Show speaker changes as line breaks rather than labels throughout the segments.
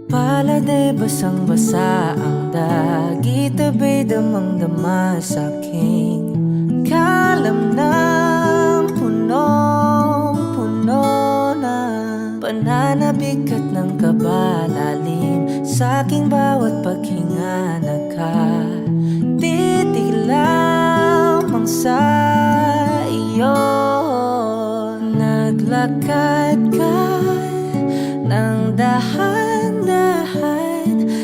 Pala'y basang-basa ang dagit, abay damang-dama sa'king kalamnang punong-puno na pananabik at ng kabalalim sa'king bawat paghinga. Nakatitig lamang sa iyo, naglakad ka ng dahan-dahan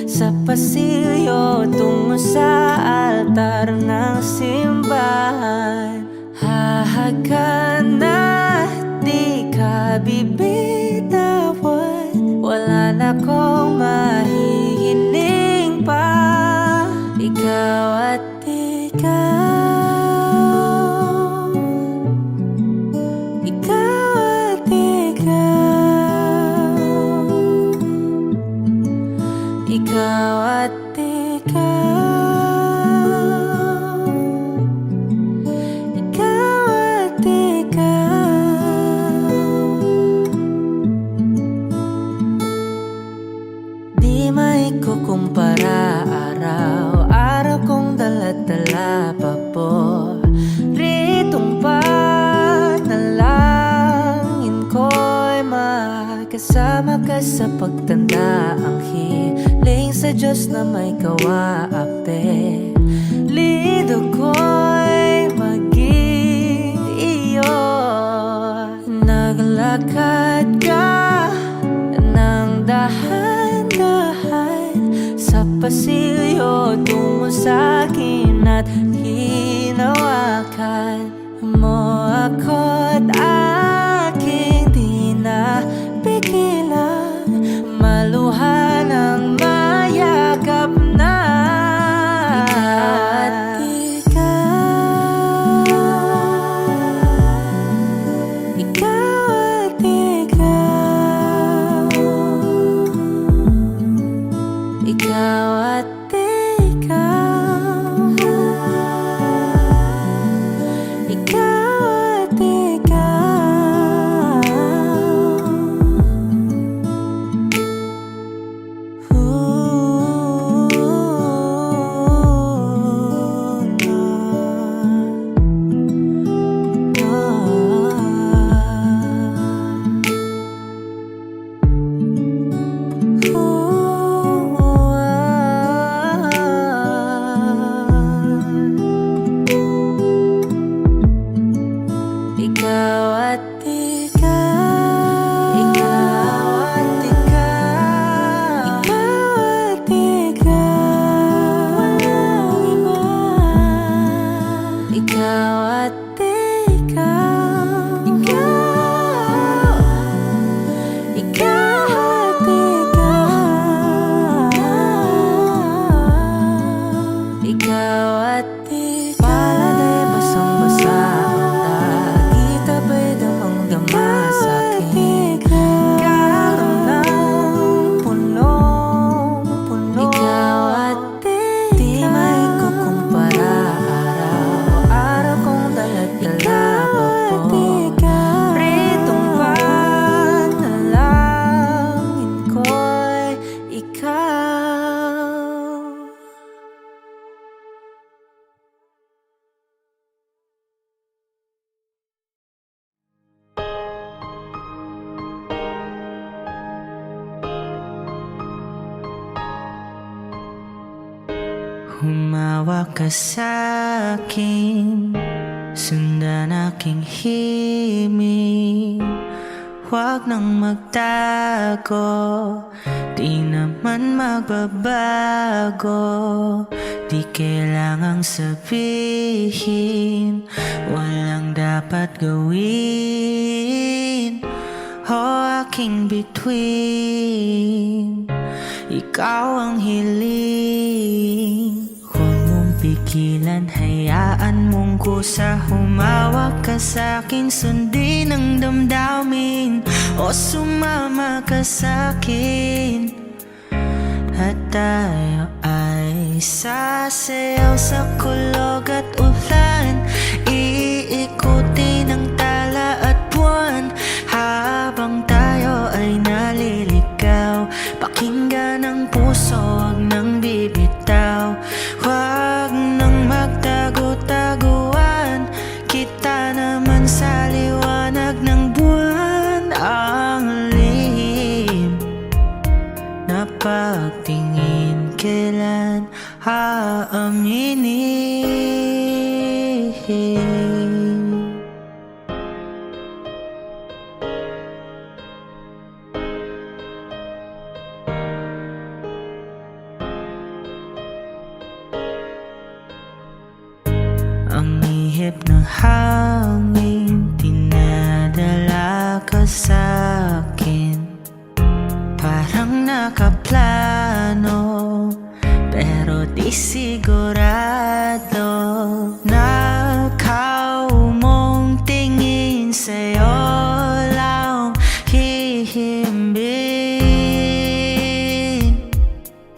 sa pasilyo tungo sa altar ng simbahan. Hahagan at di ka bibitawan, wala na kong mahihiling pa. Ikaw at ikaw, ikaw at ikaw, ikaw at ikaw, ikaw at ikaw. Di maikukumpara, araw-araw kong dala-dala paboritong panalangin ko'y makasama ka sa pagtanda. Ang hiling sa Diyos na may kawaapelido ko'y maging iyo. Naglakad ka ng dahan-dahan sa pasilyo tungo sa'kin at hinawakan mo ako't aking di napigilan, maluha ng mayakap na. Ikaw at ikaw, ikaw at ikaw, ikaw at ikaw. Ikaw at ikaw, ikaw at ikaw, ikaw at ikaw, walang iba. Ikaw at ikaw, ikaw, ikaw at ikaw, ikaw at ikaw. Pala'y basang-basa ang dagit, abay damang-dama sa'king kalamnang punong-puno. Ikaw at ikaw, di maikukumpara, araw-araw kong dala-dala paboritong panalangin ko'y ikaw. Humawak ka sa'kin, sundan aking himig. Huwag nang magtago, di naman magbabago. Di kailangang sabihin, walang dapat gawin o aking bituin. Ikaw ang hiling, huwag mong pigilan. pigilan, hayaan mong kusa. Humawak ka sa'kin, sundin ang damdamin, o sumama ka sa'kin. At tayo ay sasayaw sa kulog at ulan, iikutin ang tala at buwan, habang tayo ay naliligaw. Pakinggan ang puso, wag nang bibitaw, wag nang magtago-taguan. Kita naman sa liwanag ng buwan, ang lihim na pagtingin kailan aaminin. Ang ihip ng hangin, dinadala ka sa'kin. Parang nakaplano, pero di sigurado. Nakaw mong tingin, sa'yo lang hihimbing.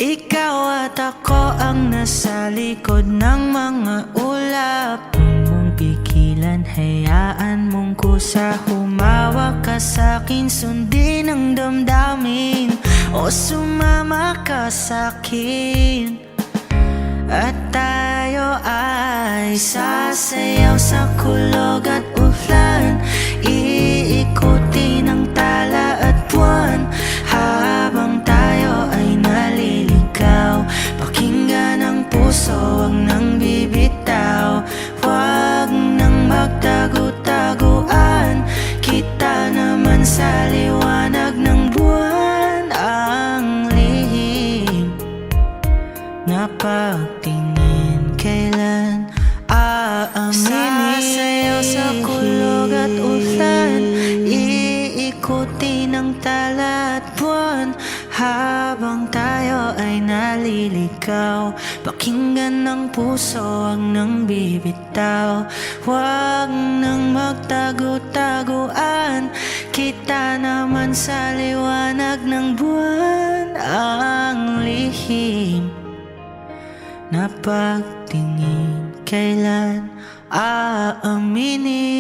Ikaw at ako ang nasa likod ng mga ulap. Huwag mong pigilan, hayaan mong kusa. Humawak ka sa'kin, sundin ang damdamin, o sumama ka sa'kin. At tayo ay sasayaw sa kulog at ulan, iikutin ang tala at buwan, habang tayo ay naliligaw. Pakinggan ang puso, wag nang bibitaw, wag nang magtago-taguan. Kita naman sa liwanag ng buwan, ang lihim na pagtingin kailan aaminin. Sasayaw sa kulog at ulan, iikutin ang tala at buwan, habang tayo ay naliligaw. Pakinggan ng puso, wag nang bibitaw, wag nang magtago-taguan. Kita naman sa liwanag ng buwan, ang lihim na pagtingin kailan aaminin.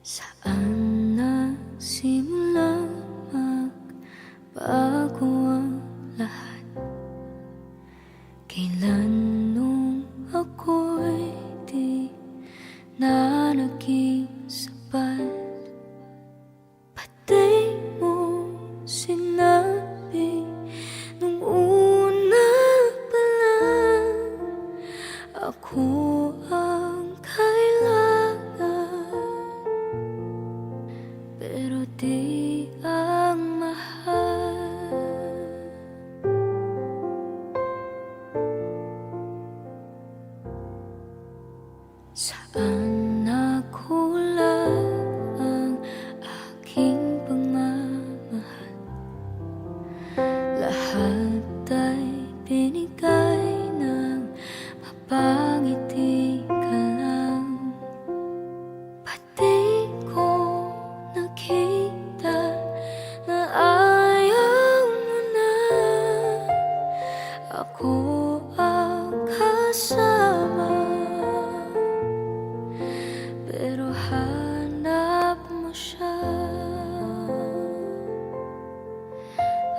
Saan nagsimula magbago ang lahat? Kailan nung ako'y di na naging sapat? Pati mo sinabi nung una pa lang, ako ang kailangan, pero di ang mahal. Saan nakulang ang aking pagmamahal? Lahat ay binigay ng mapangiti ka lang. Pati ko nakita na ayaw mo na ako ang kasama, pero hanap mo siya.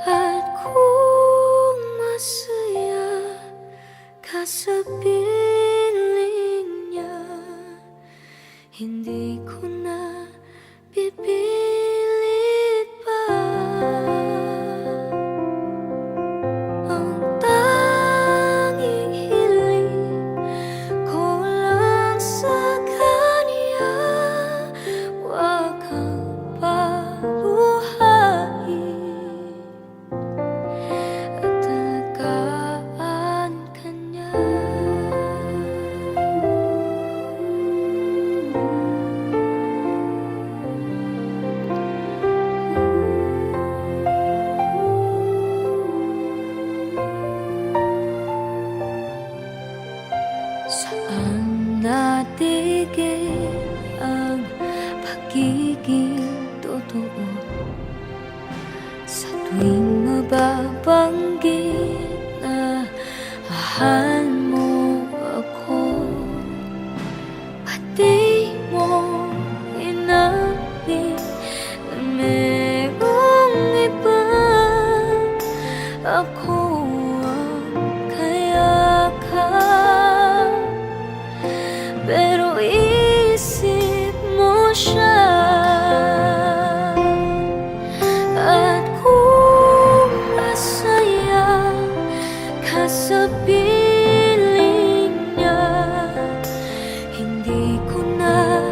At kung masaya ka sa piling niya, hindi ko na pipilit pa. Ang tanging hiling ko totoo. Sa tuwing mababanggit na mahal mo ako, pati mo inamin na merong iba. Ako ang kayakap, pero isip mo siya. At kung masaya ka sa piling niya, hindi ko na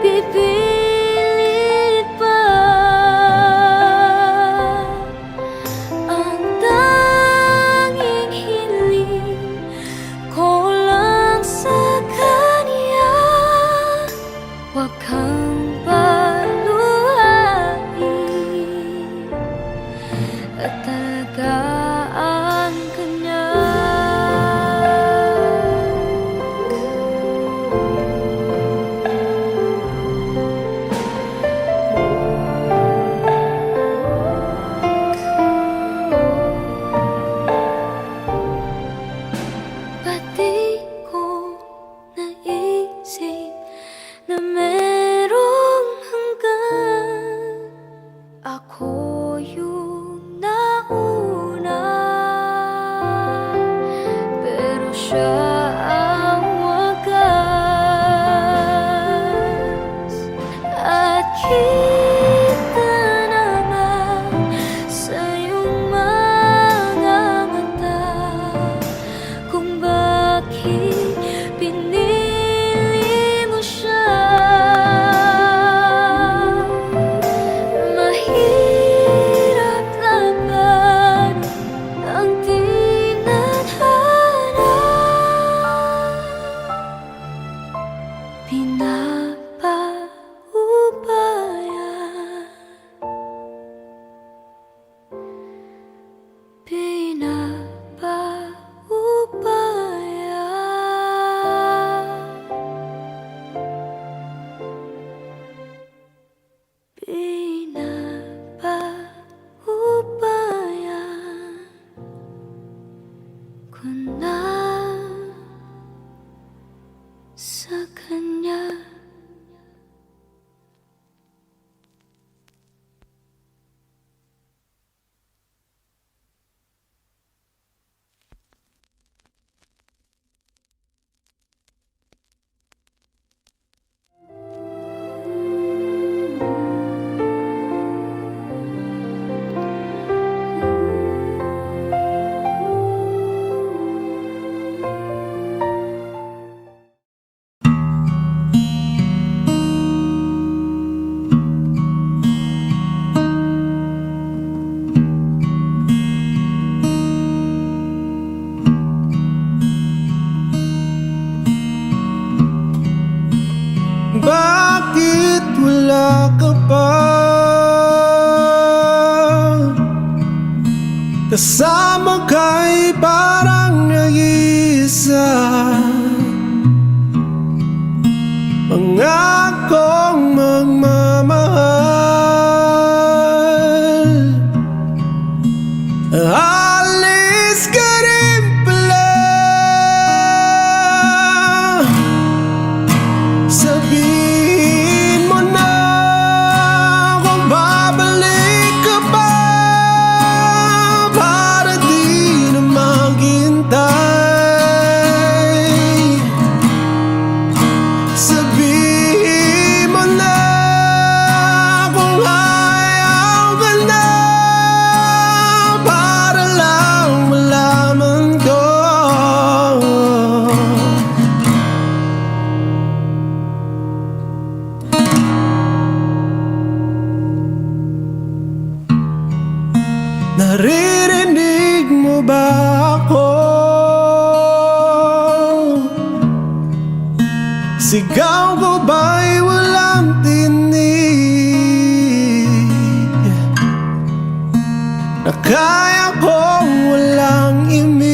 pipilit pa. Ang tanging hiling ko lang sa kanya, huwag kang paluhain at talagaan ka niya. Pati ko naisip na merong hanggan, ako yung nauna, pero siya ang wagas. At kita naman sa iyong mga mata kung bakit pinili mo siya. Mahirap laban ang tinadhana, pinapaubaya, pinapaubaya ko na sa kanya.
Bakit wala ka pa kasama ka'y parang nag-iisa? Pangakong magmamahal, alis ka rin pala. Sabihin mo na kung babalik ka ba, para di na maghintay. Sabihin mo na kung ayaw ka na, para lang malaman ko. Naririnig mo ba ako? Sigaw ko ba'y walang tinig? Na kaya kong walang imig.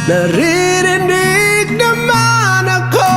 Naririnig naman ako.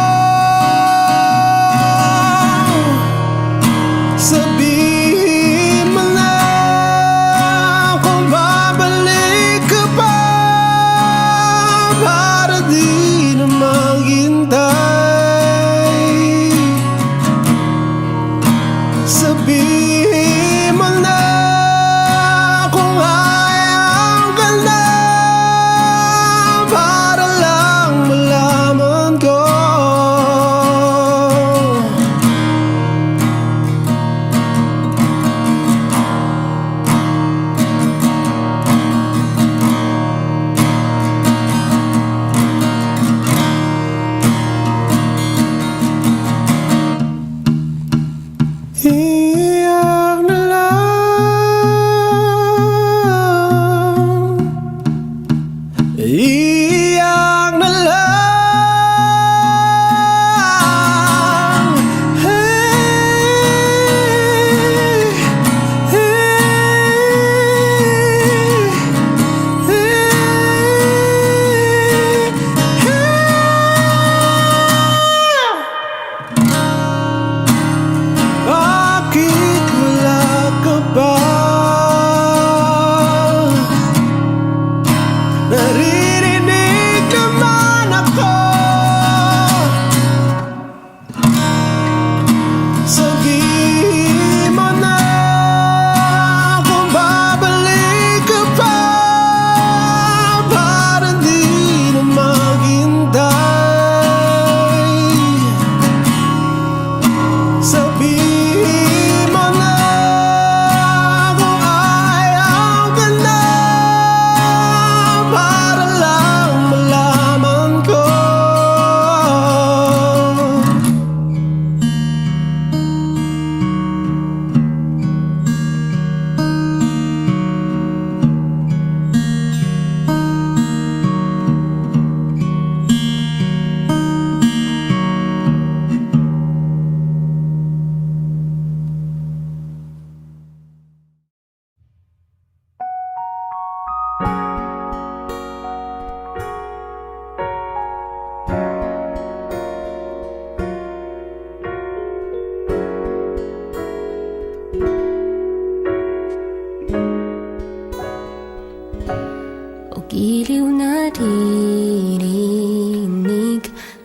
o giliw naririnig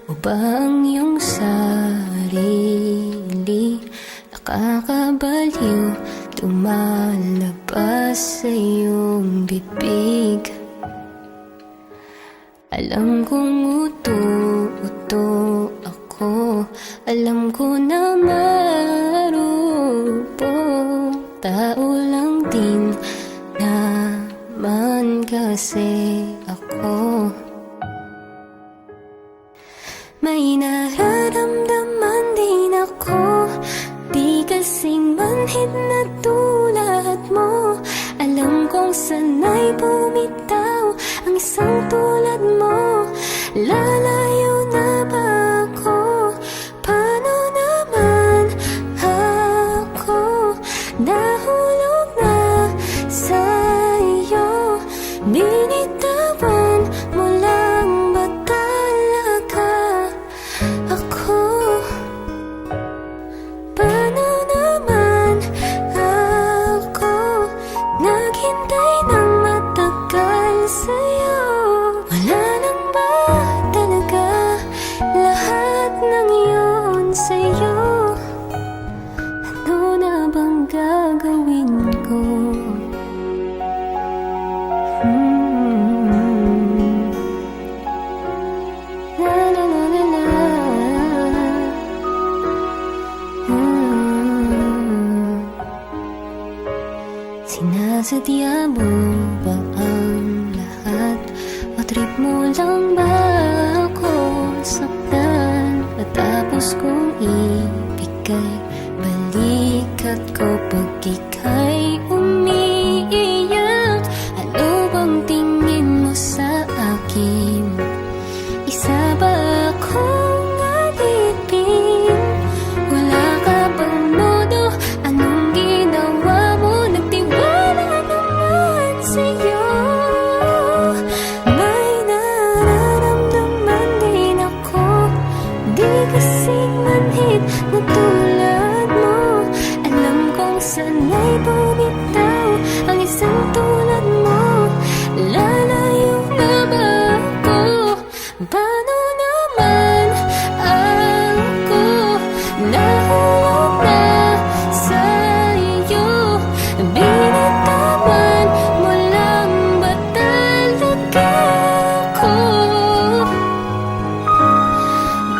mo ba ang iyong sarili? Nakakabaliw, lumalabas sa iyong bibig. Alam kong uto-uto ako, alam ko na marupok, tao lang din naman kasi ako. May nararamdaman din ako, di kasing manhid na tulad mo. Alam kong sanay bumitaw ang isang tulad mo. Lalayo na ba ako? Paano naman ako? Nahulog na sa iyo. Binitawan mo lang ba talaga ako? Paano naman ako naghintay ng matagal sa'yo? Wala nang ba talaga lahat ng iyon sa'yo? Ano na bang gagawin ko? La la la la la. Sinasadya mo ba ang lahat? O trip mo lang ba ako saktan? Matapos kong ibigay balikat ko pag ika'y umiiyak. Ano bang tingin mo sa akin? Isa ba akong alipin? Wala ka bang modo? Anong ginawa mo? Nagtiwala naman sa'yo. May nararamdaman din ako, di kasing manhid na tulad mo. Alam kong sanay bumitaw ang isang tulad mo. Lalayo na ba ako? Paano naman ako nahulog na sa iyo? Binitawan mo lang ba talaga ako?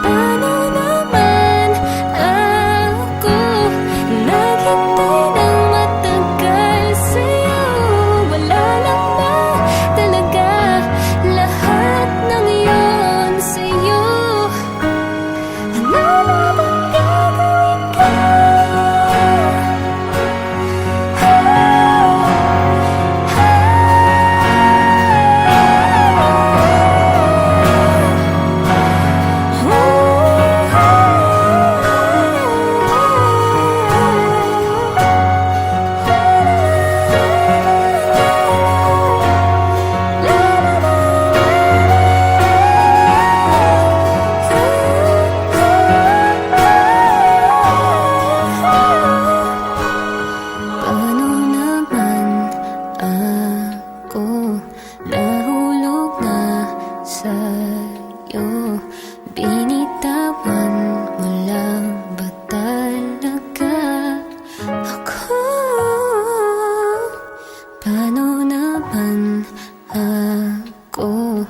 Paano naman ako naghintay ng matagal sa'yo? Wala lang ba talaga lahat ng iyon sa'yo? Ano na bang gagawin ko? Paano naman ako nahulog na sa'yo? Binitawan mo lang ba talaga ako? Paano naman ako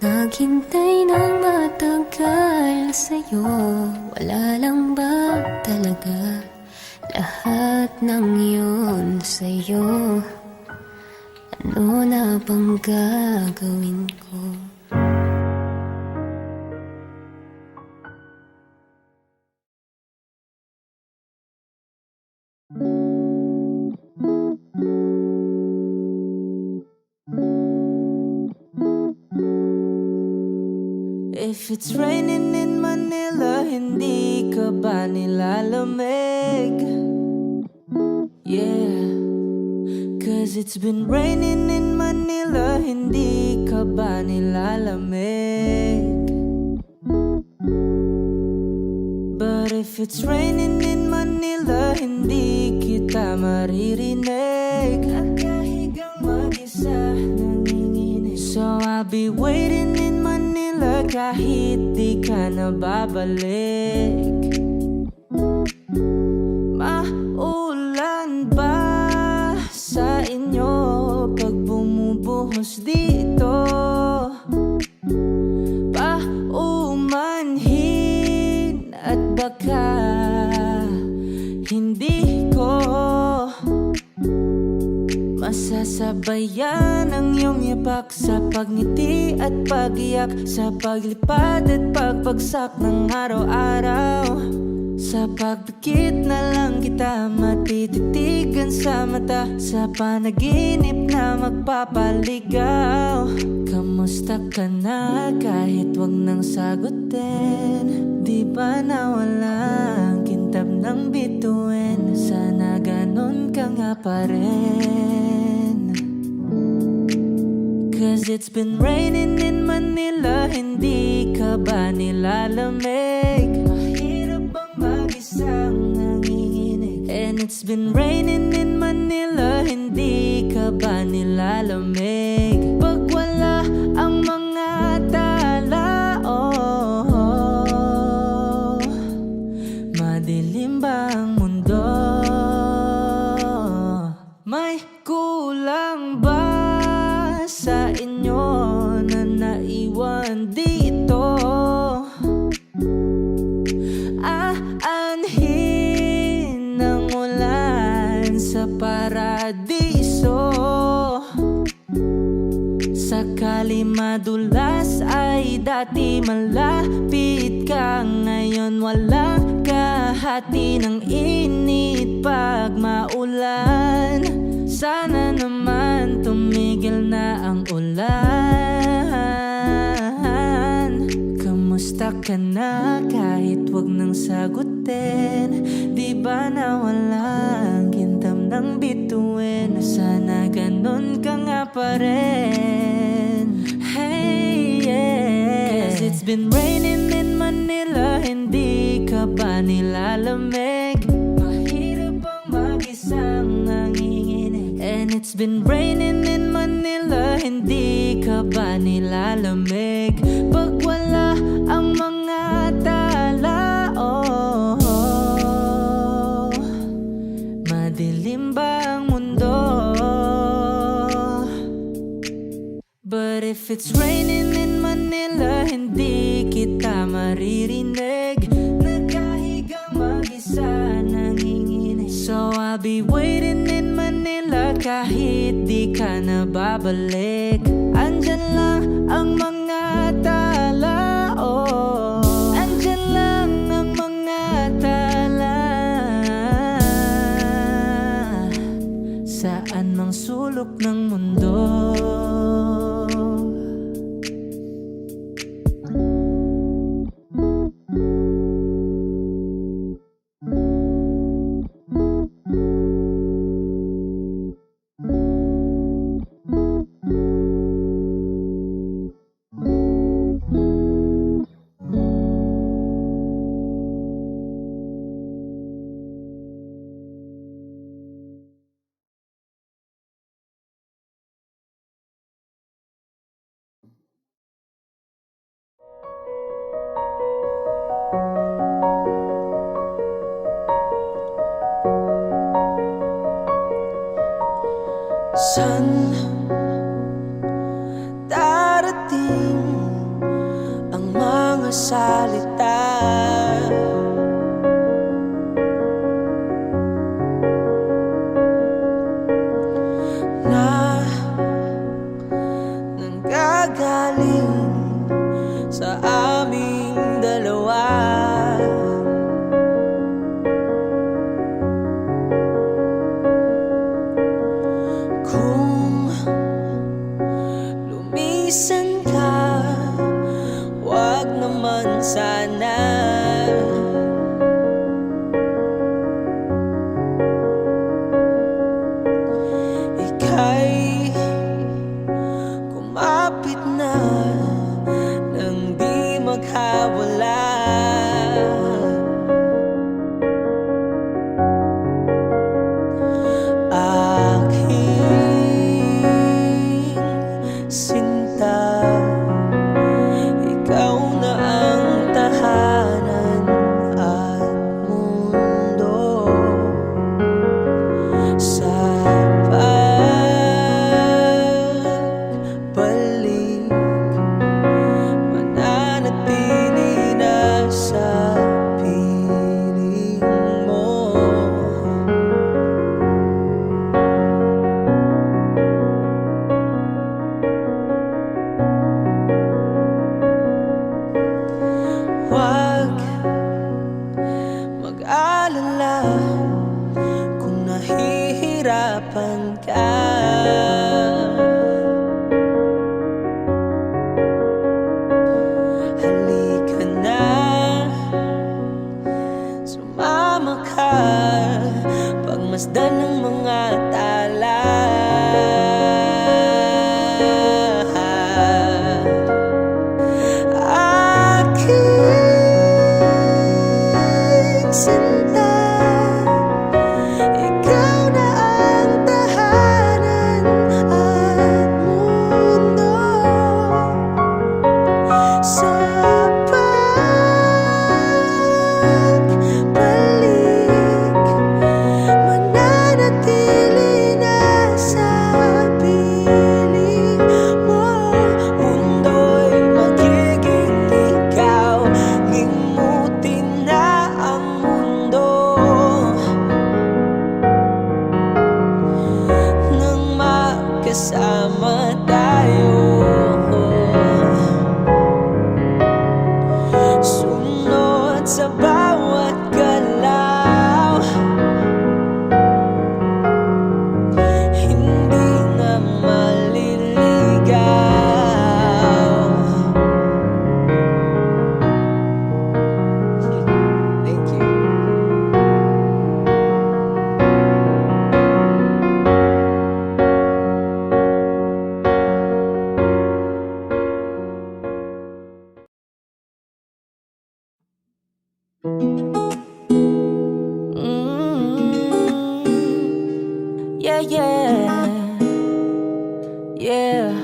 naghintay ng matagal sa'yo? Wala lang ba talaga lahat ng iyon sa'yo? Ano na bang gagawin ko?
If it's raining in Manila, hindi ka ba nilalamig? Yeah, cause it's been raining in Manila, hindi ka ba nilalamig? But if it's raining in Manila, hindi kita maririnig. Nakahigang mag-isa na I'll be waiting in Manila kahit di ka na babalik. Maulan ba sa inyo pag bumubuhos dito? Paumanhin at baka hindi ko masasabayan ang iyong yapak sa pagngiti at pagiyak, sa paglipad at pagbagsak ng araw-araw. Sa pagpikit na lang kita matititigan sa mata, sa panaginip na magpapaligaw. Kamusta ka na kahit wag nang sagutin? Di ba nawala ang kintab ng bituin? Sana ganon ka nga pa rin. Cause it's been raining in Manila, hindi ka ba nilalamig? Mahirap bang mag-isang nanginginig? And it's been raining in Manila, hindi ka ba nilalamig? Pag wala ang mga tala, oh, madilim ba ang mundo? May kulang ba sa inyo na naiwan dito? Aanhin ng ulan sa paradiso. Sakali madulas ay dati malapit ka, ngayon walang kahati ng init pag maulan. Sana naman tumigil na ang ulan. Kamusta ka na kahit wag nang sagutin? Di ba nawala ang kintam ng bituin? Sana ganon ka nga pa rin. Hey, yeah. Cause it's been raining in Manila, hindi ka ba nilalamig? Mahirap bang mag-isang nanginginig? And it's been raining in Manila, hindi ka ba nilalamig? Pag wala ang mga tala, oh, madilim ba ang mundo? But if it's raining in Manila, hindi kita maririnig. Nagkahigang mag-isa nanginginig. So I'll be waiting in Manila kahit di ka na babalik. Andyan lang ang mga tala, oh, andyan lang ang mga tala. Saan mang sulok ng mundo. San darating ang mga salita na nanggagaling sa aming dalawa? Kung lumisan ka, wag naman sana. Ika'y kumapit na nang di magkawala. Aking sinta, Nagmamasdan ng mga tala. Aking sinta, ikaw na ang tahanan at mundo. Sa pagbalik, mananatili na sa piling mo. Mundo'y magiging ikaw, limutin na ang mundo nang magkasama tayo. Sunod sa bawat galaw, hindi na maliligaw. Thank you. Yeah, yeah, yeah.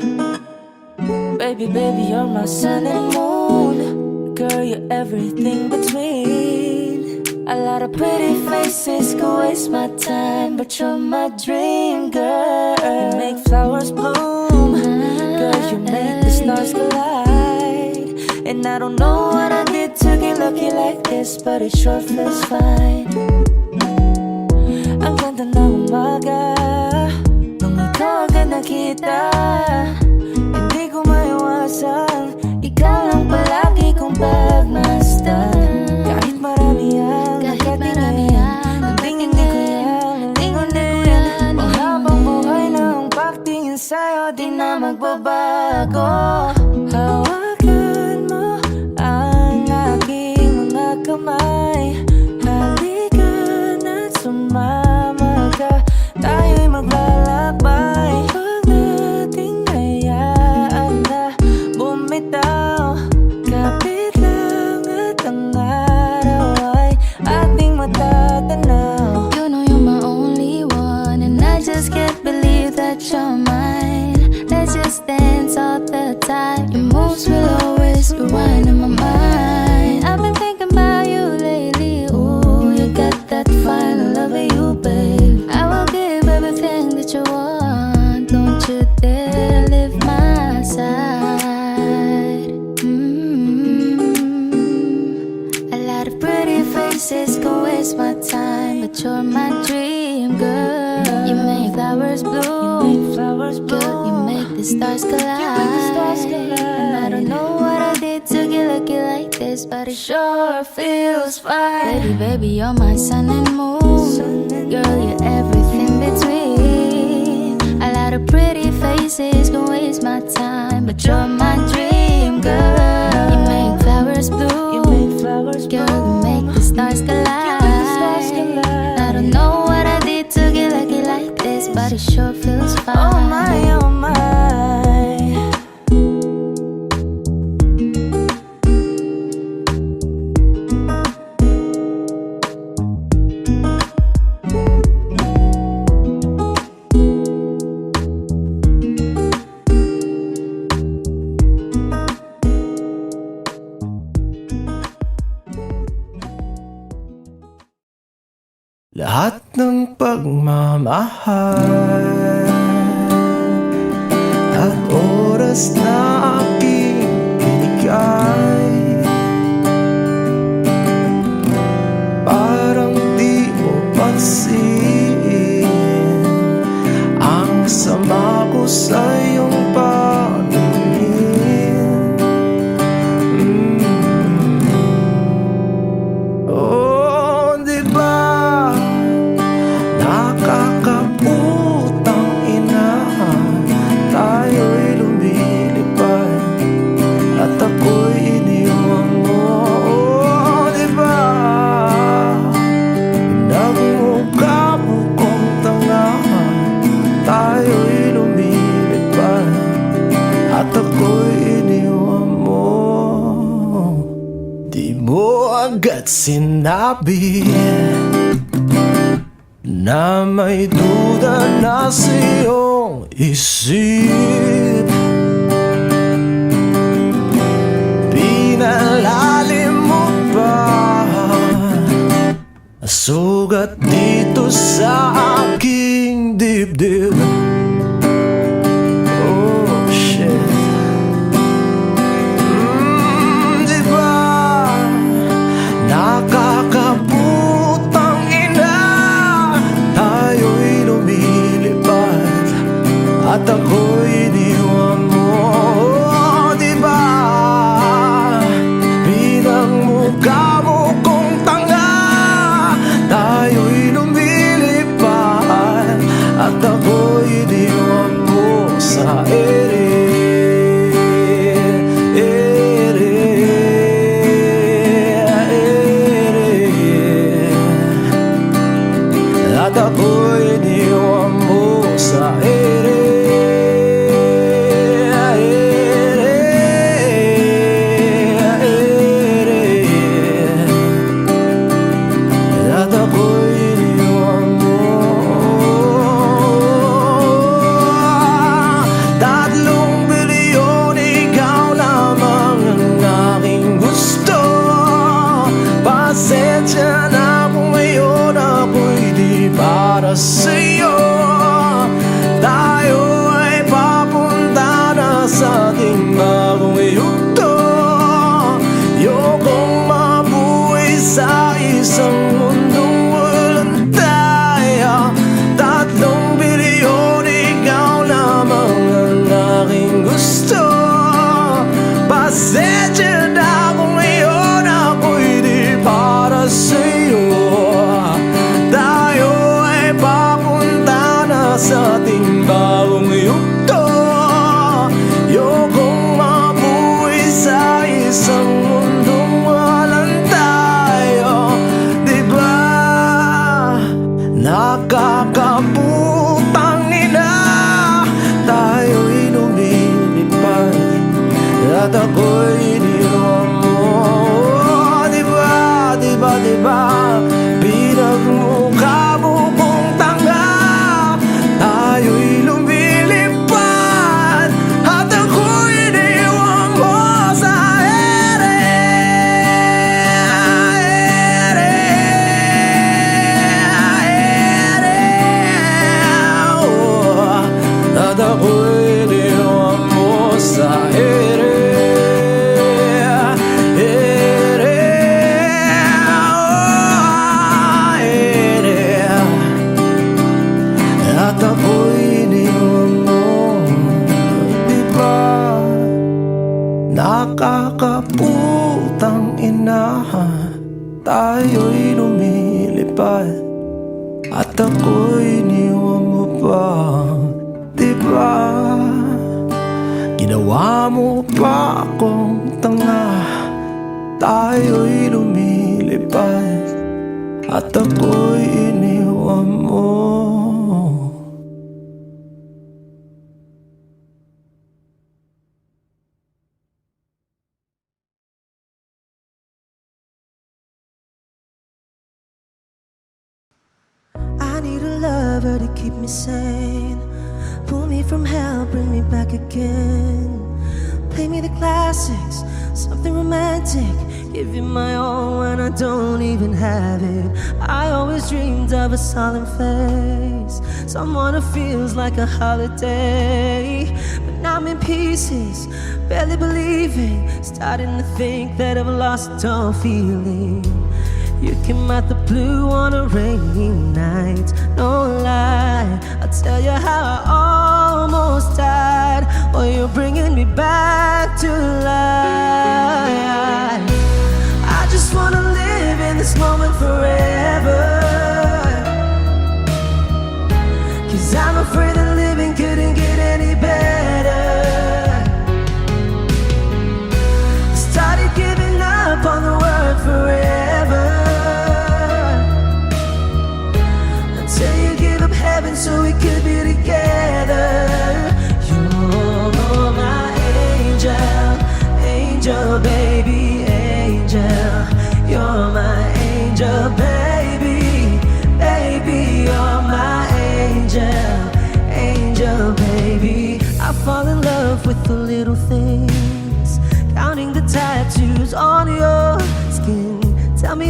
Baby, baby, you're my sun and moon. Girl, you're everything between. A lot of pretty faces could waste my time, but you're my dream girl. You make flowers bloom. Girl, you make the stars collide. And I don't know what I did to get lucky like this, but it sure feels fine. Ang ganda ng umaga nung ikaw agad nakita. Hindi ko maiwasan, ikaw lang palagi kong pagmasdan. Kahit marami ang nakatingin, hindi ko yan. Mahabang buhay na ang pagtingin sa'yo, di na magbabago. Hawakan mo ang aking mga kamay. Halika na't sumama ka, tayo'y maglalakbay. Huwag nating hayaan na bumitaw. Kapit lang at ang araw ay ating matatanaw.
You know you're my only one, and I just can't believe that you're mine. Let's just dance all the time. Your moves will always rewind in my mind. I've been thinking about you lately. Ooh, you got that fine love of you, babe. I will give everything that you want. Don't you dare leave my side. A lot of pretty faces can waste my time, but you're my dream girl. You make flowers bloom. Girl, you make the stars collide. And I don't know what I did to get lucky like this, but it sure feels fine. Baby, baby, you're my sun and moon. Girl, you're everything between. A lot of pretty faces can waste my time, but you're my dream girl. You make flowers bloom. Girl, you make the stars collide. I don't know what I did to get lucky like this, but it sure feels fine.
Oh my, oh my.
Lahat ng pagmamahal at oras na aking binigay, parang di mo pansin ang sama ko sa iyong paningin. Oh, di ba nakakaputang ina, tayo'y lumilipad agad sinabi na may duda na sa iyong isip. Pinalalim mo pa sugat dito sa aking dibdib. Oh shit. Diba nakakaputang ina, tayo'y lumilipad at ako'y iniwan mo. Oh, diba pinagmukha mo kong tanga, tayo'y lumilipad at ako'y iniwan mo sa ere. At ako'y iniwan mo sa ere. At ako'y iniwan mo. 3 bilyon, ikaw lamang ang aking gusto. Pasensya na kung ngayon ako'y di para sa'yo. Tayo ay papunta na sa ating bagong yugto. Ayokong mabuhay sa isang mundong walang tayo. 3 bilyon, ikaw lamang ang aking gusto. Pasensya na kung ngayon ako'y di para sa'yo. Tayo ay papunta na sa ating bagong yugto. Ayokong mabuhay sa isang mundong walang tayo. Diba nakakaputang ina, tayo'y lumilipad at ako'y iniwan mo. Diba, diba, diba pinagmukha mo kong tanga, tayo'y lumilipad at ako'y iniwan mo sa ere. Oh, at ako'y iniwan mo sa ere. At ako'y iniwan mo. Diba nakakaputang ina, tayo'y lumilipad at ako'y iniwan mo pa. Diba ginawa mo pa akong tanga, tayo'y lumilipad at ako'y iniwan mo.
I need a lover to keep me sane, pull me from hell, bring me back again. Play me the classics, something romantic, give you my all when I don't even have it. I always dreamed of a solemn face, someone who feels like a holiday. But now I'm in pieces, barely believing, starting to think that I've lost all feeling. You came out the blue on a rainy night, no lie, I'll tell you how I almost died, while you're bringing me back to life. I just wanna live in this moment forever, 'cause I'm afraid that living couldn't get any better. I started giving up on the word forever, until you give up heaven so we could be together. You're my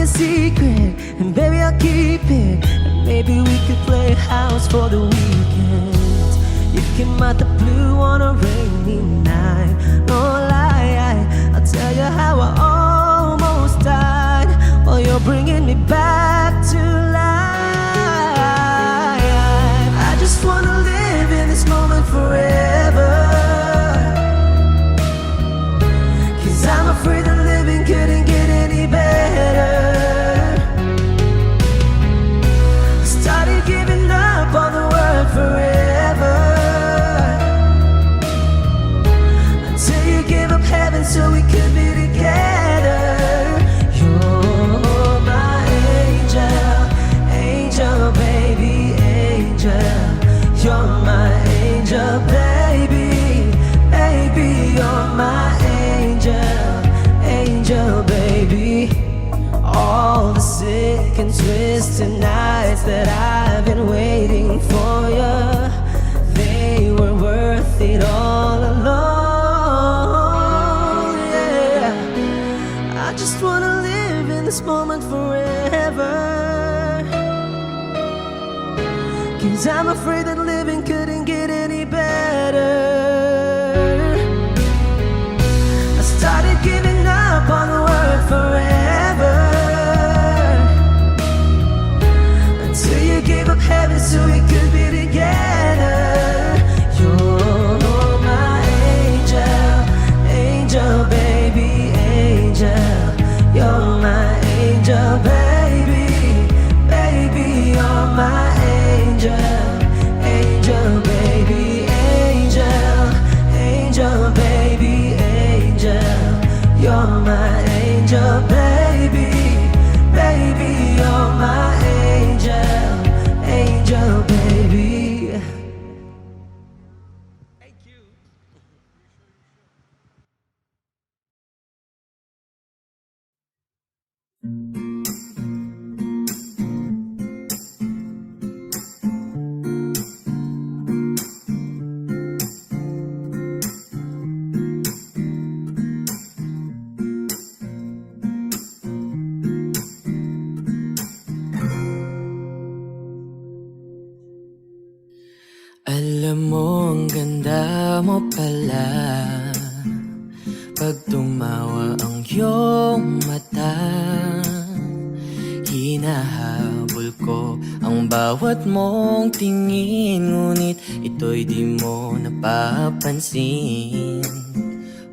a secret, and baby I'll keep it. And maybe we could play house for the weekend. You came out the blue on a rainy night. No lie, I'll tell you how I almost died, while you're bringing me back to life. I just wanna live in this moment forever, 'cause I'm afraid that living couldn't get any better. I started giving up on the word forever, until you gave up heaven so we could be together. You're my angel, angel baby, angel. You're my angel baby, baby. You're my angel, angel baby. All the sick and twisted nights that I've been waiting for you, they were worth it all alone. Yeah, I just wanna live in this moment forever, 'cause I'm afraid that living couldn't get any better. I started giving up on the word forever, until you gave up heaven so we could be together. You're my angel, angel baby, angel. You're my angel baby, baby. You're my angel, angel baby, angel, angel baby, angel. You're my angel baby, baby. You're my angel, angel baby. Alam mo, ang ganda mo pala pag tumawa ang iyong mata. Hinahabol ko ang bawat mong tingin, ngunit ito'y di mo napapansin.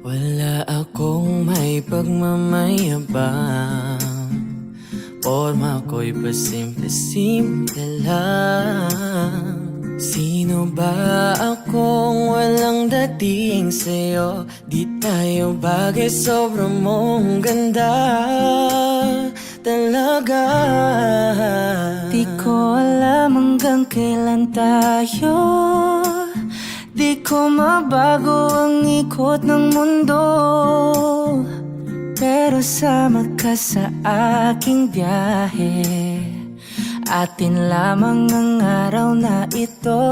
Wala akong may pagmamayabang, forma ko'y pasimple-simple lang. Sino ba akong walang dating sa'yo? Di tayo bagay, sobrang mong ganda talaga. Di ko alam hanggang kailan tayo, di ko mabago ang ikot ng mundo, pero sama ka sa aking biyahe. Atin lamang ang araw na ito.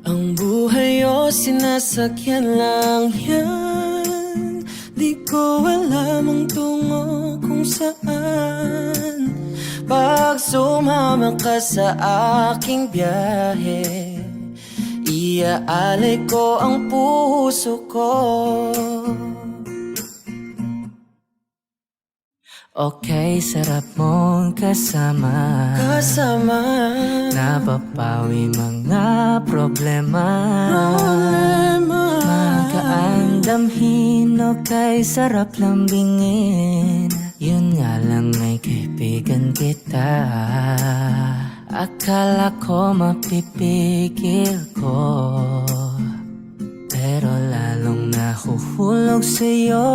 Ang buhay o sinasakyan lang yan, di ko alam ang tungo kung saan. Pag sumama ka sa aking biyahe, iaalay ko ang puso ko. Okay, sarap mong kasama, napapawi mga problema. Magaan damhin, okay, sarap lambingin. Yun nga lang ay kaibigan kita. Akala ko mapipigil ko, pero lalong nahuhulog sa'yo.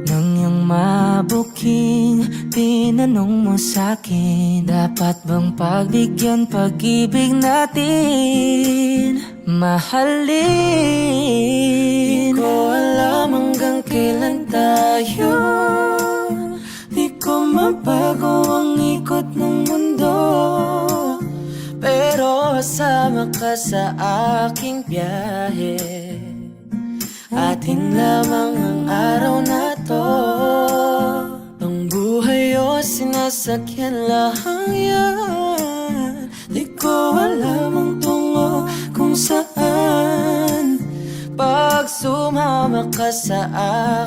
Nang iyong mabuking tinanong mo sa'kin, dapat bang pagbigyan pag-ibig natin, mahalin? Di ko alam hanggang kailan tayo, di ko mabago ang ikot ng mundo, pero sama ka sa aking biyahe. Atin lamang ang araw na to. sasakyan lang yan. Di ko alam ang tungo kung saan. Pag sumama ka sa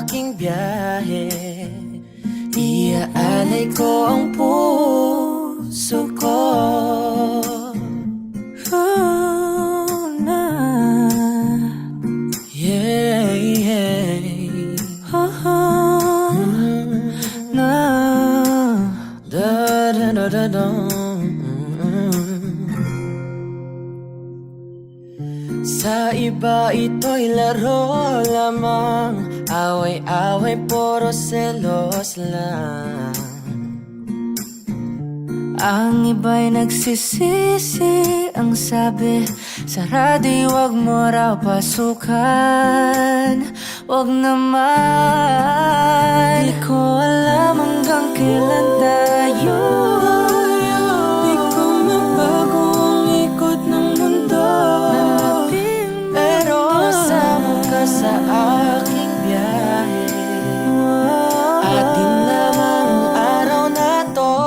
aking biyahe, iaalay ko ang puso ko. Oh, na. Yeah, yeah. Oh, na. Da, da, da, da, da. Sa iba ito'y laro lamang, away-away puro selos lang. Ang iba'y nagsisisi, ang sabi sa radyo, wag mo raw pasukan. Wag naman, di ko alam hanggang kailan tayo. Di ko mabago ang ikot ng mundo, pero kasama ka sa aking biyahe. Atin lamang araw na to,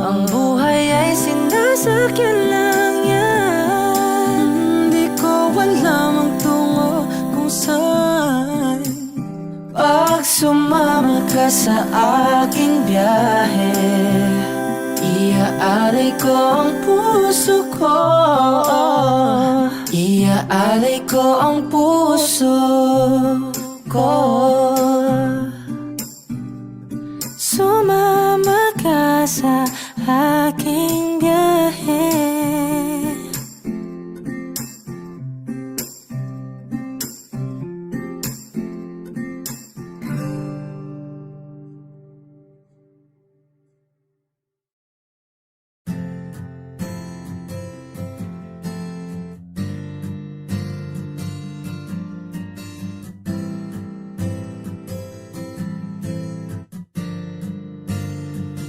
ang buhay ay sinasakyan lang yan. Di ko alam ang tungo kung saan. Pag sumama ka sa aking biyahe, iaalay ko ang puso ko. Iaalay ko ang puso ko. Sumama ka sa aking biyahe.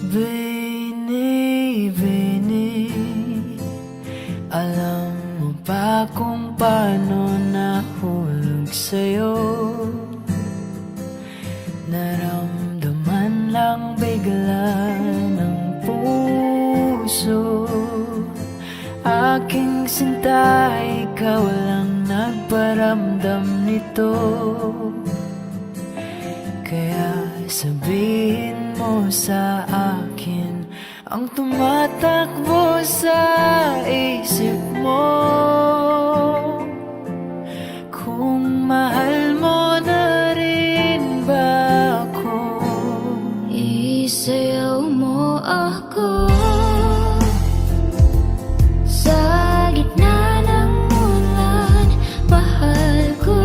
Bini, Bini, alam mo ba kung paano nahulog sa'yo? Naramdaman lang bigla ng puso. Aking sinta, ikaw lang nagparamdam nito. Kaya sabihin mo sa akin ang tumatakbo sa isip mo. Kung mahal mo na rin ba ako?
Isayaw mo ako sa gitna ng ulan, mahal ko.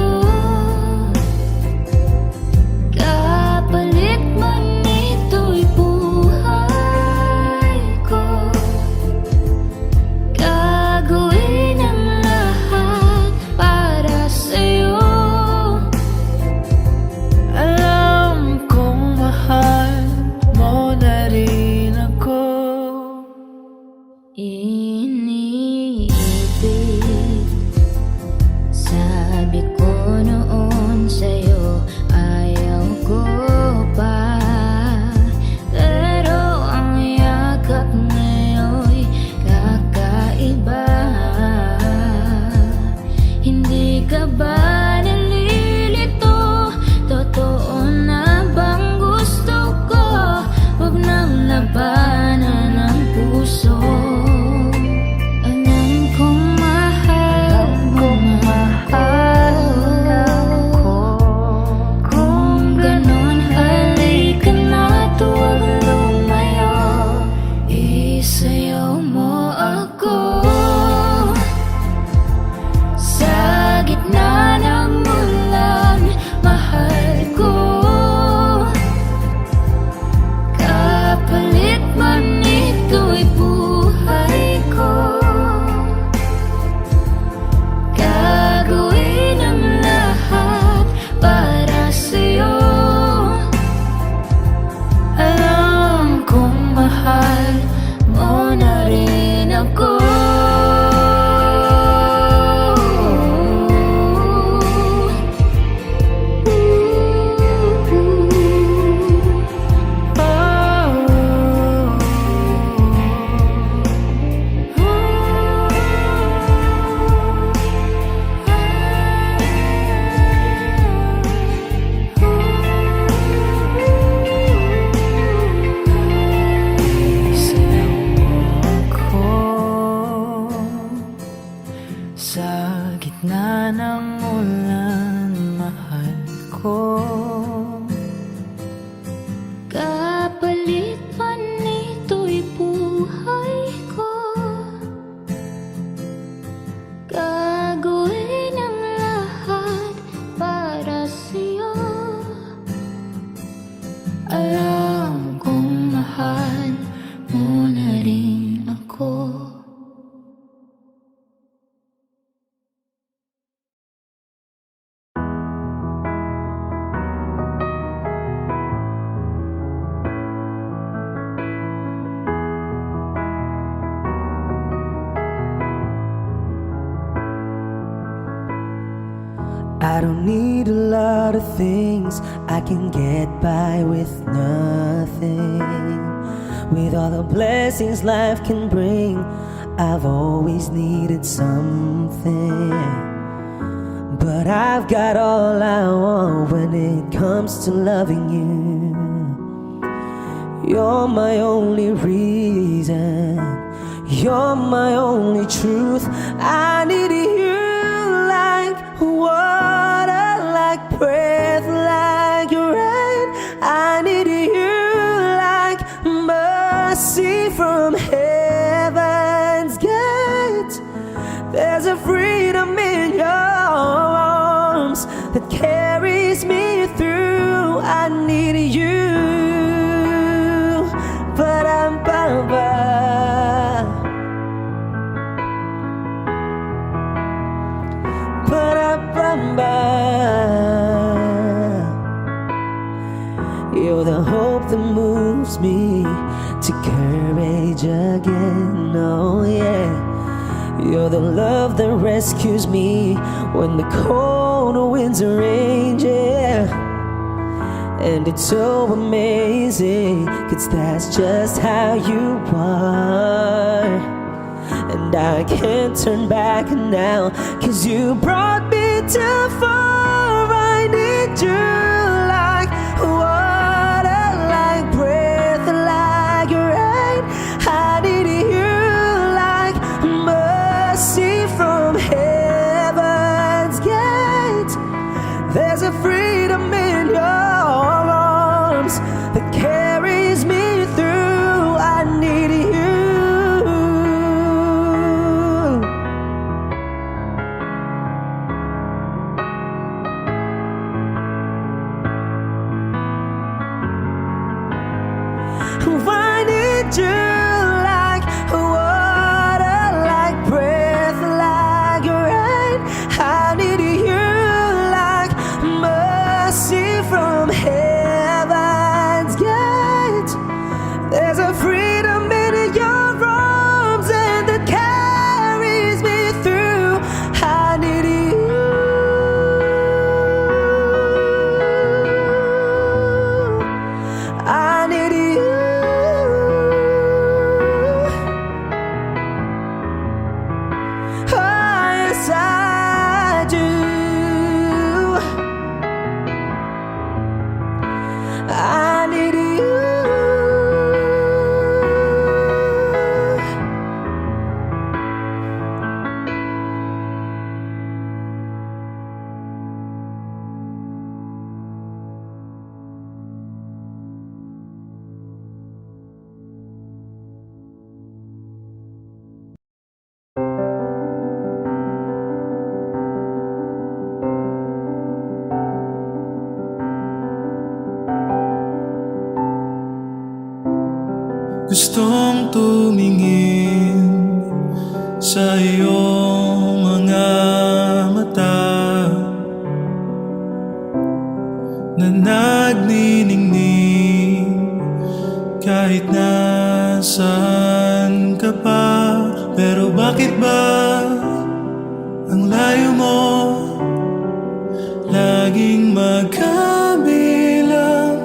Kapalit man ito'y buhay ko, gagawin ang lahat para sa'yo.
Alam kong mahal mo na rin ako.
Iniibig, sabi ko noon sa'yo, ayaw ko pa. Pero ang yakap ngayon'y kakaiba. Hindi ka ba nalilito? Totoo na bang gusto ko? Huwag nang labanan ang puso. Alam kong mahal mo ako. Kung ganon, halika na't huwag lumayo. Isayaw mo ako sa gitna ng
ko.
Kapalit man nito'y buhay ko, gagawin ang lahat para sa'yo. Alam kong mahal mo na rin ako.
I don't need a lot of things, I can get by with nothing. With all the blessings life can bring, I've always needed something. But I've got all I want when it comes to loving you. You're my only reason, you're my only truth. I need you like water, like breath, like rain. I need you like mercy from heaven's gate. There's a freedom in your arms that carries me through. I need you, but I'm You're the hope that moves me to courage again, oh yeah. You're the love that rescues me when the cold winds rage, yeah. And it's so amazing, 'cause that's just how you are. And I can't turn back now, 'cause you brought me too far. I need you like water, like breath, like rain. I need you like mercy from heaven's gate. There's a freedom in your arms that carries me through. I need you. I need you like water, like breath, like rain. I need you like mercy from heaven's gate. There's a freedom in your arms and that carries me through. I need you. I need you. Yes, I do. I need you.
Gustong tumingin sa iyong mga mata na nagniningning kahit nasaan ka pa. Pero bakit ba ang layo mo laging magkabilang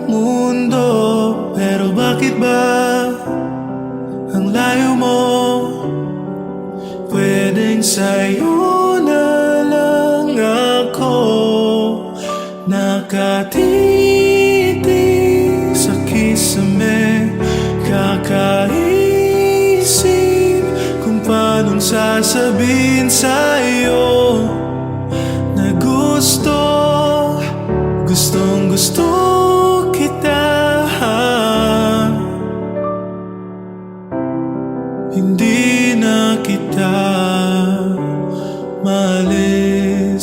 mundo? Pero bakit ba ang layo mo? Pwedeng sa'yo na lang ako nakatitig sa kisame, kakaisip kung paanong sasabihin sa'yo na gusto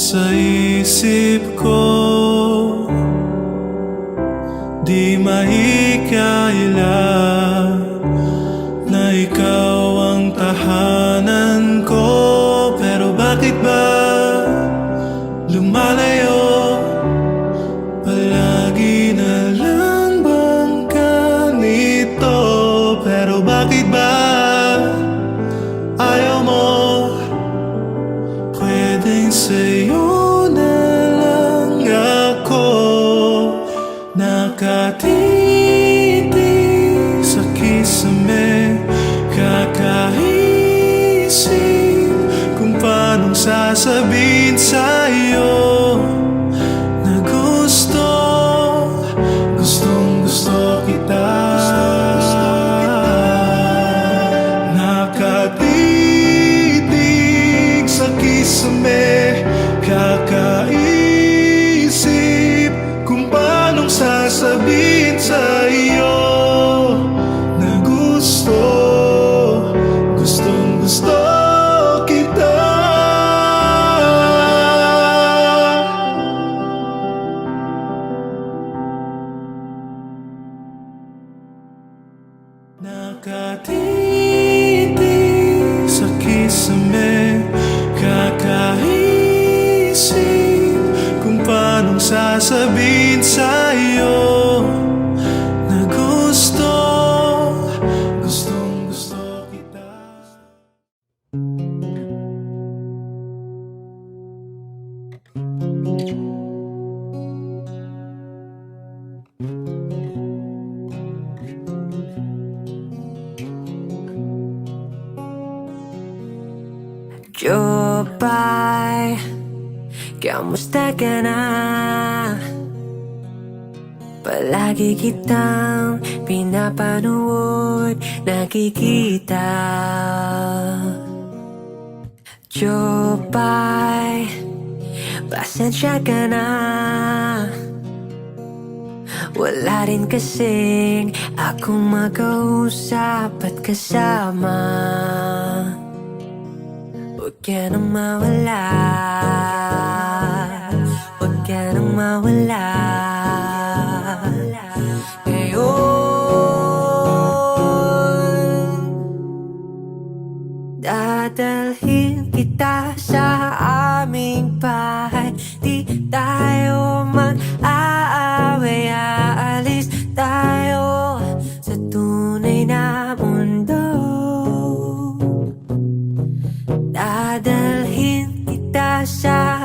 sa isip ko, di mahikaila na ikaw ang tahanan ko. Pero bakit ba lumalayo? Palagi na lang bang ganito? Pero bakit ba ayaw mo? Pwedeng sa'yo na lang ako nakatitig sa kisame, kakaisip kung paanong sasabihin sa'yo na gustong gusto kita. Nakatitig sa kisame, kakaisip kung paanong sasabihin sa iyo na gustong gusto kita. Nakatitig sa kisame, kakaisip kung paanong sasabihin sa'yo na gustong gusto kita.
Jopay, kamusta ka na? Palagi kitang pinapanood, nakikita. Jopay, pasensya ka na. Wala rin kasing akong makausap at kasama. Huwag ka nang mawala, huwag ka nang mawala. Ngayon, dadalhin kita sa aming bahay. Di tayo mag-aaway, aalis tayo sa tunay na mundo. Dadalhin kita sa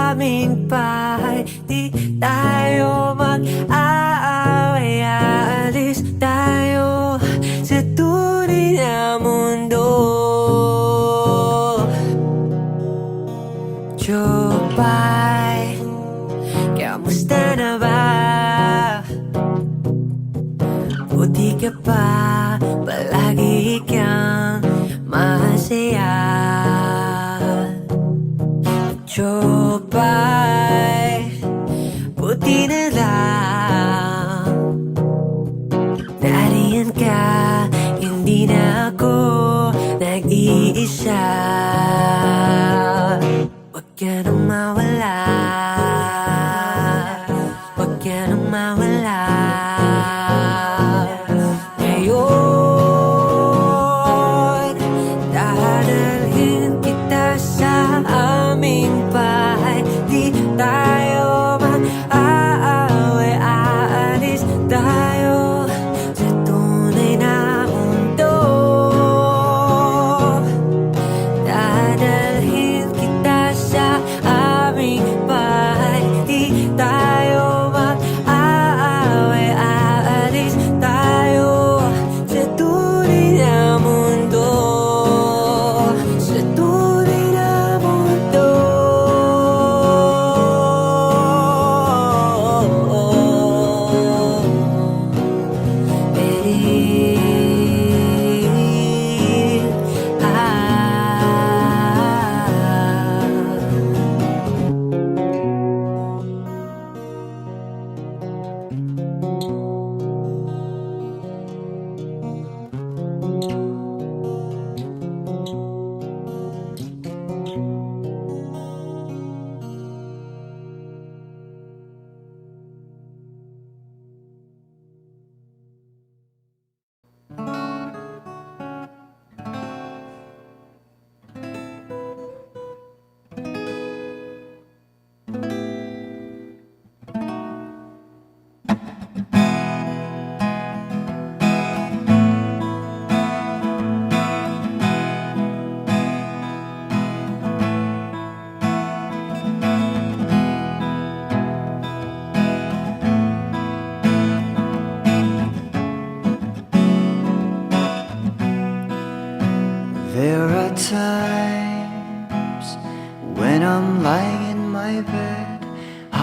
aming bahay. Di tayo mag-aaway, aalis tayo sa tunay na mundo. Jopay, kamusta na ba? Buti ka pa, palagi kang masaya. Jopay, buti na lang nariyan ka, hindi na ako nag-iisa. Huwag ka nang mawala, huwag ka nang mawala. Ngayon,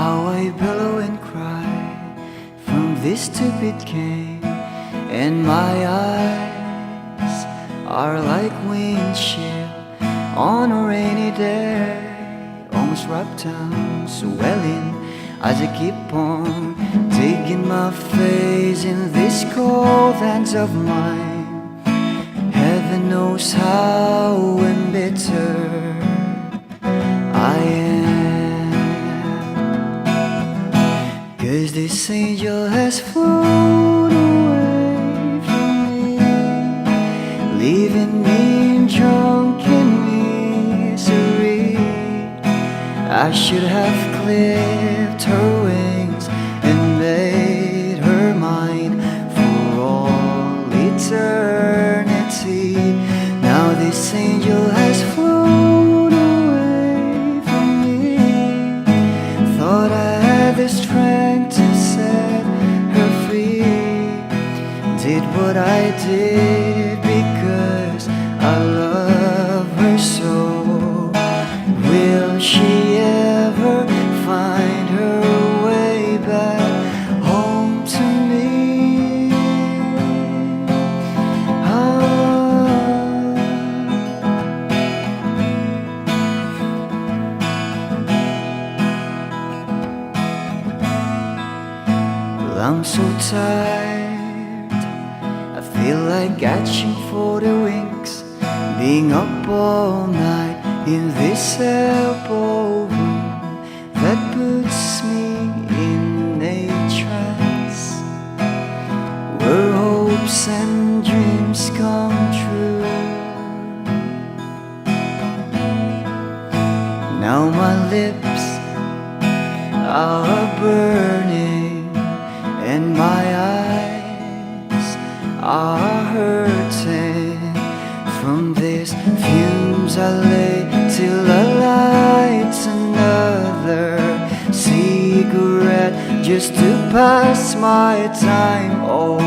how I bellow and cry from this stupid game, and my eyes are like windshield on a rainy day, almost rubbed down, swelling as I keep on digging my face in these cold hands of mine. Heaven knows how embittered I am, 'cause this angel has flown away from me, leaving me in drunken misery. I should have clipped her wings and made her mine for all eternity. Now this angel has flown away from me. Thought I had the strength to set her free. Did what I did because I love her so. Will she ever find her way back home to me? Well, I'm so tired, I feel like catching for the wings, being up all night in this elbow room that puts me in a trance, where hopes and dreams come true. Now my lips are burning and my eyes are hurting from these fumes I lay till I light another cigarette just to pass my time. Oh,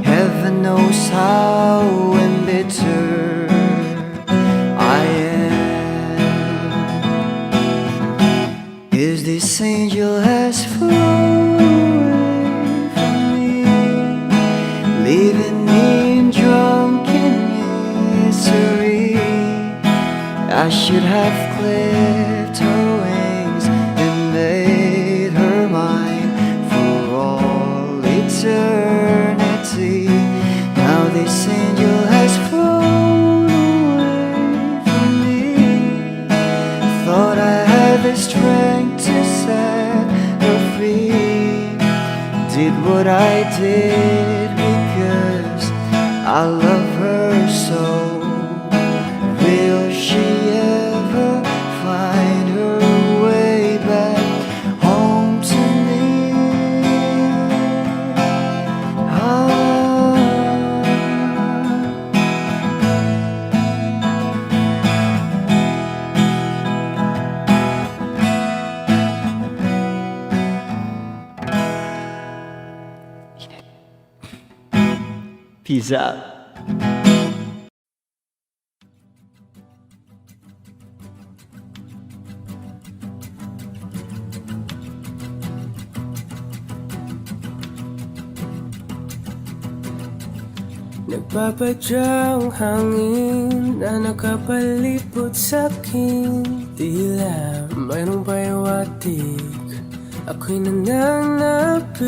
heaven knows how embittered I am, 'cause this angel has flown away from me, leaving me in drunken misery. I should have clipped her wings and made her mine for all eternity. Now this angel has flown away from me. Thought I had the strength to set her free. Did what I did because I love her so. Will she ever find her way back home to me? Peace out.
Nagpapadya ang hangin na nakapalipot sa'kin. Tila mayroong payawatig, ako'y nananapit.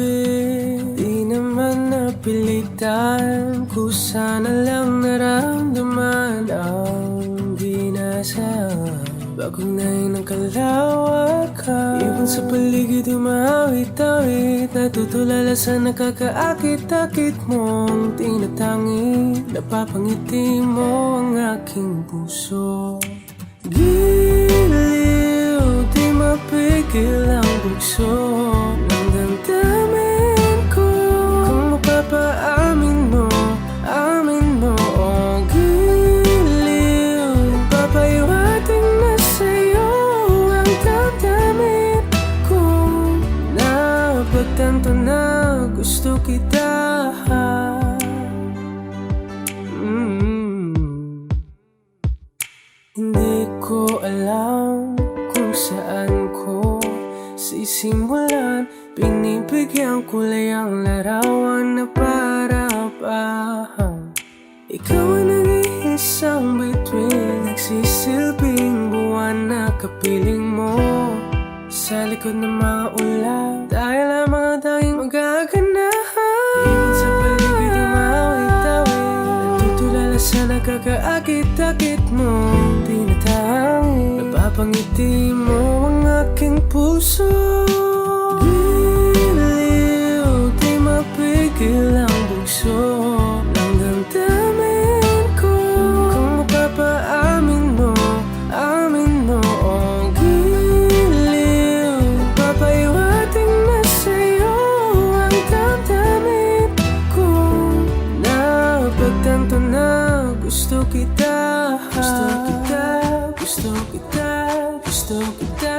Di naman napilitan, kusana lang naramdaman ang dinasal. Bagong nain ng kalawakan, ibon sa paligid umawit-awit, natutulala sa nakakaakit-akit mong tinatangi. Napapangiti mo ang aking puso. Giliw, di mapigil ang bugso ng damdamin ko. Kung mapapaamin mo, amin mo. Oh, giliw, papayawating na sa'yo ang damdamin ko. Napagtanto na gusto kita. Hindi ko alam kung saan ko sisimulan. Pinibigyang kulay ang larawan na para-pahan. Ikaw ang nag-iisang bituin, nagsisilbing buwan na kapiling mo. Sa likod ng mga ulan, tayo lamang ang tanging magaganahan. Ibig sa paligid umawit-awit, natutulala sa nakakaakit-akit mo. Tinatangin, napapangiti mo ang aking puso. Giliw, di mapigil ang bugso ng damdamin ko. Kung mapapaamin mo, amin mo. Oh, giliw, papaiwating na sa'yo ang damdamin ko. Napagtanto na gusto kita, gusto kita, gusto kita, gusto kita.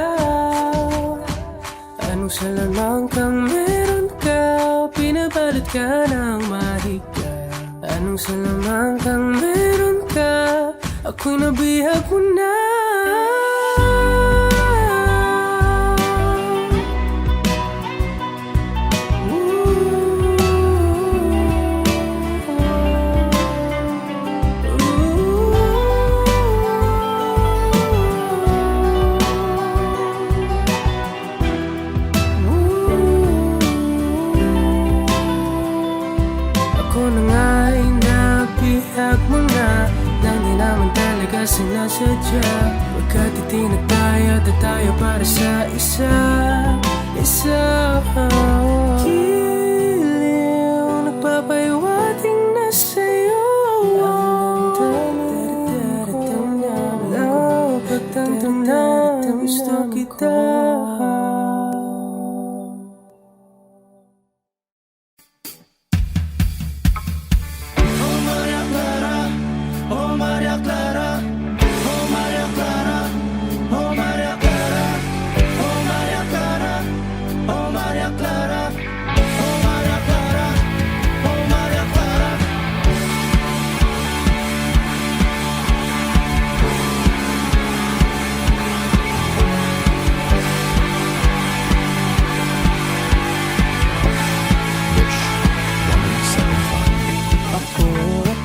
Anong salamang kang meron ka, pinabalot ka ng mahika. Anong salamang kang meron ka, ako'y nabihag mo na. Ako na nga'y nabihag mo na, nang di naman talaga sinasadya. Pagkat itinag tayo at tayo para sa isa. Giliw, nagpapaiwating na sa'yo ang damdamin ko. Napagtanto na gusto kita.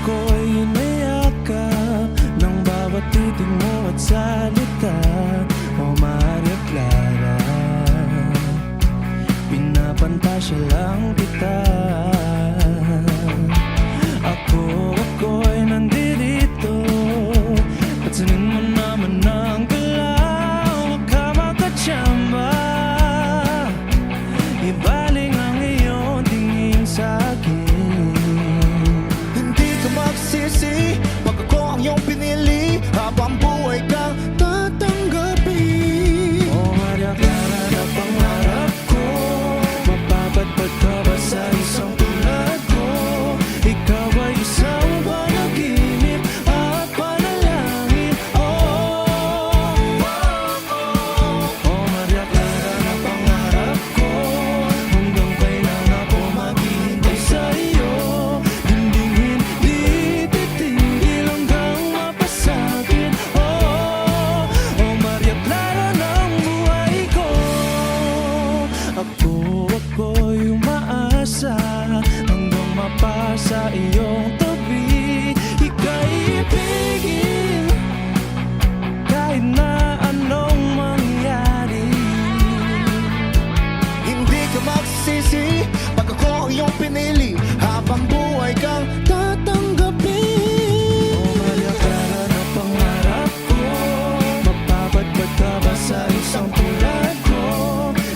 Ako'y inayakap ng bawat titig mo at salita. O Maria Clara, pinapantasya lang kita. Ako'y nandirito, pansinin mo naman ang galaw. Huwag ka magkatsamba, ibaling ang iyong tingin sa'kin.
Hindi ka magsisi pag ako ang iyong pinili, habang buhay kang tatanggapin.
O Maria Clara, na pangarap ko, mapapadpad ka ba sa isang tulad ko? Ikaw ay isang panaginip at panalangin. O Maria Clara, na pangarap ko, hanggang kailan ako maghihintay sa iyo. Hindi titigil hanggang mapasagin. O Maria Clara ng buhay ko. Ako'y umaasa hanggang mapasa iyong tabi. Ika'y ibigin kahit na anong mangyari.
Hindi ka magsisi pag ako ang iyong pinili, habang buhay kang tatanggapin.
O Maria Clara, na pangarap ko, mapapadpad ka ba sa isang tulad ko?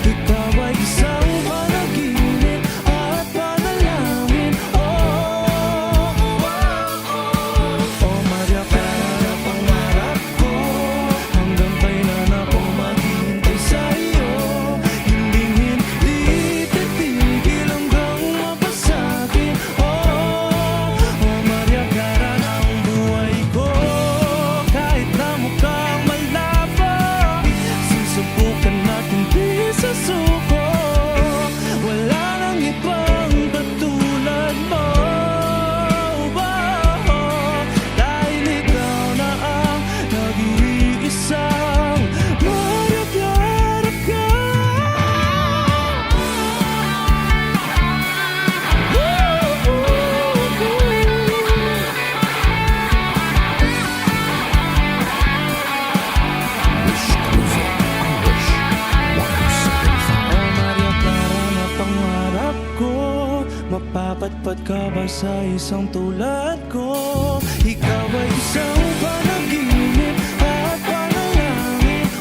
Ikaw ay isang panaginip at panalangin. Mapapatpat ka ba sa isang tulad ko? Ikaw ay isang panaginip at panalangin.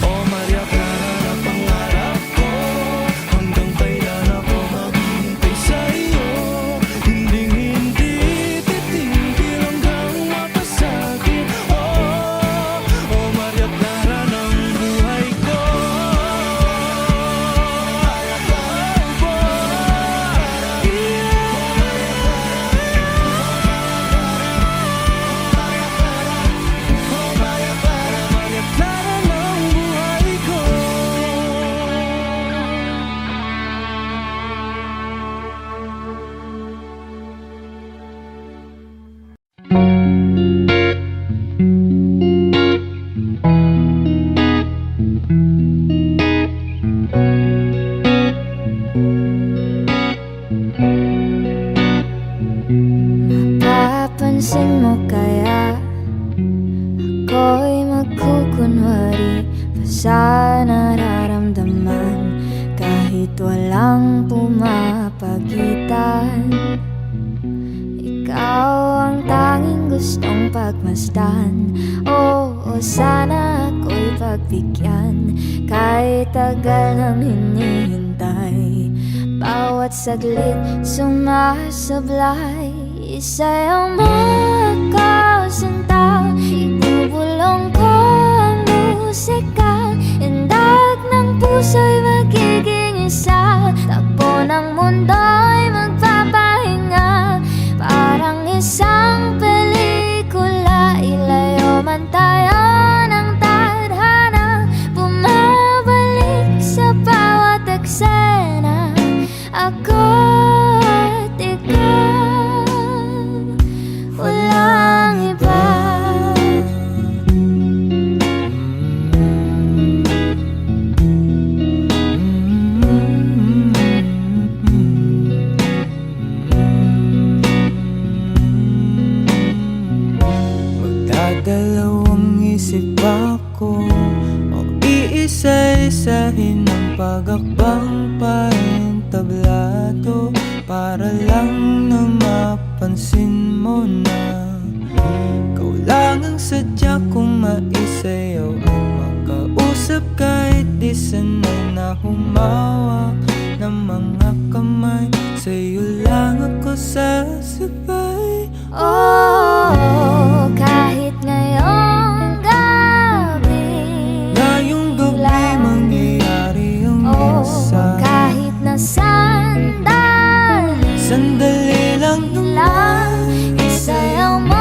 Oh Maria Clara na pangarap ko, hanggang kailan ako maghihintay sa'yo? Hindi titigil hanggang mapasakit. Oh Maria Clara ng buhay ko. Maria Clara ng buhay ko.
Papansin mo kaya ako'y magkukunwari pa sa nararamdaman, kahit walang pumapagitan. Ikaw ang tanging gustong pagmasdan. Oo, sana ako'y pagbigyan, kahit tagal nang hinihintay. Bawat saglit sumasablay, sa'yo makasinta. Ibubulong ko ang musika, indag ng puso'y magiging isa. Takbo ng mundo'y magpapahinga, parang isang pelikula. Ilayo man tayo ng tadhana, bumabalik sa bawat eksena. Ako at ikaw, walang iba.
Magdadalawang isip ako, o iisa-isahin ang pag-akbang paentablado, para lang na mapansin mo na ikaw lang ang sadya kong maisayaw at makausap, kahit di sanay na humawak ng mga kamay. Sa'yo lang ako sasabay.
Oh, kahit ngayong gabi,
Ngayong gabi mangyayari ang minsan.
kahit na
Sandali lang naman,
isayaw mo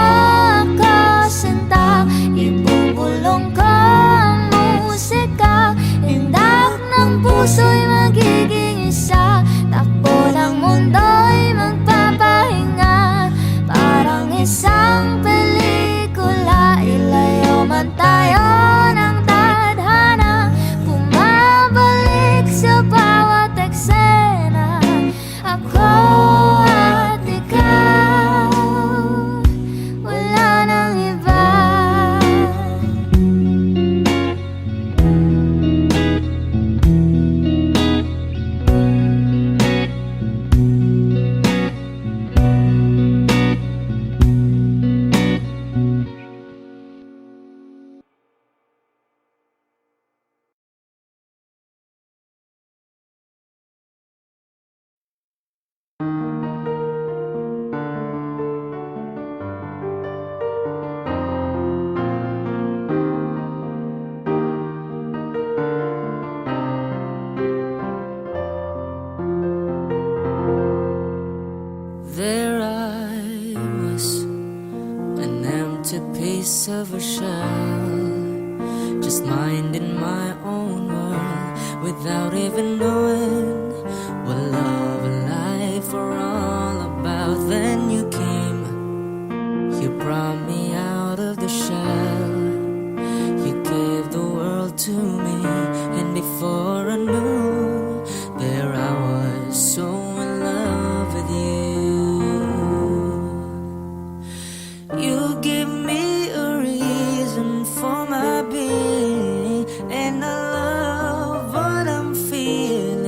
ako sinta. Ibubulong ko ang musika, indak ng puso'y magiging isa. Takbo ng mundo'y magpapahinga, parang isang pelikula. Ilayo man tayo ng tadhana, bumabalik sa bawat eksena. Ako at ikaw, wala nang iba.
There I was, an empty piece of a shell, just minding my own world, without even knowing what love and life are all about. Then you came, you brought me out of the shell, you gave the world to me, and before I knew, there I was, so in love with you. You give me a reason for my being, and I love what I'm feeling.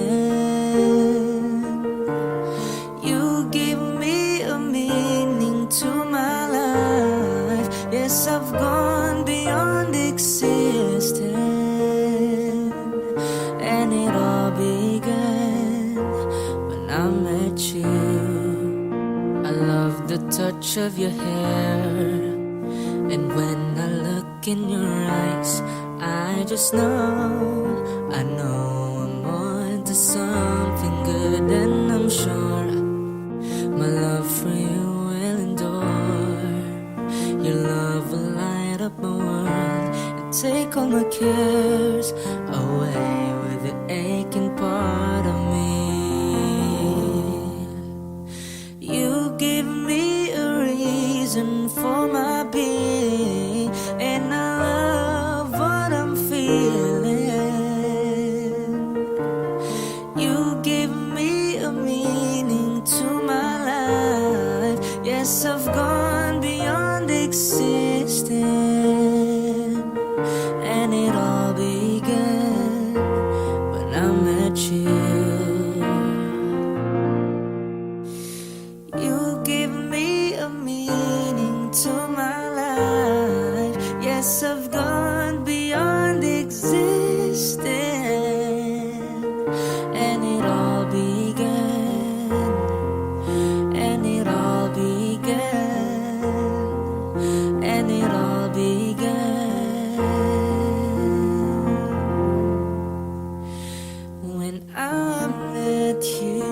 of your hair. And when I look in your eyes, I just know, I know I'm on to something good, and I'm sure my love for you will endure. Your love will light up my world and take all my cares away with the aching part of me. You give me a reason for my being, and I love what I'm feeling. You give me a meaning to my life. Yes, I've gone beyond existing, and it all began when I met you. You give me a meaning to my life. Yes, I've gone beyond existing, and it all began, and it all began, and it all began when I met you.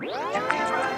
You can run,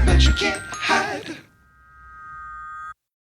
but you can't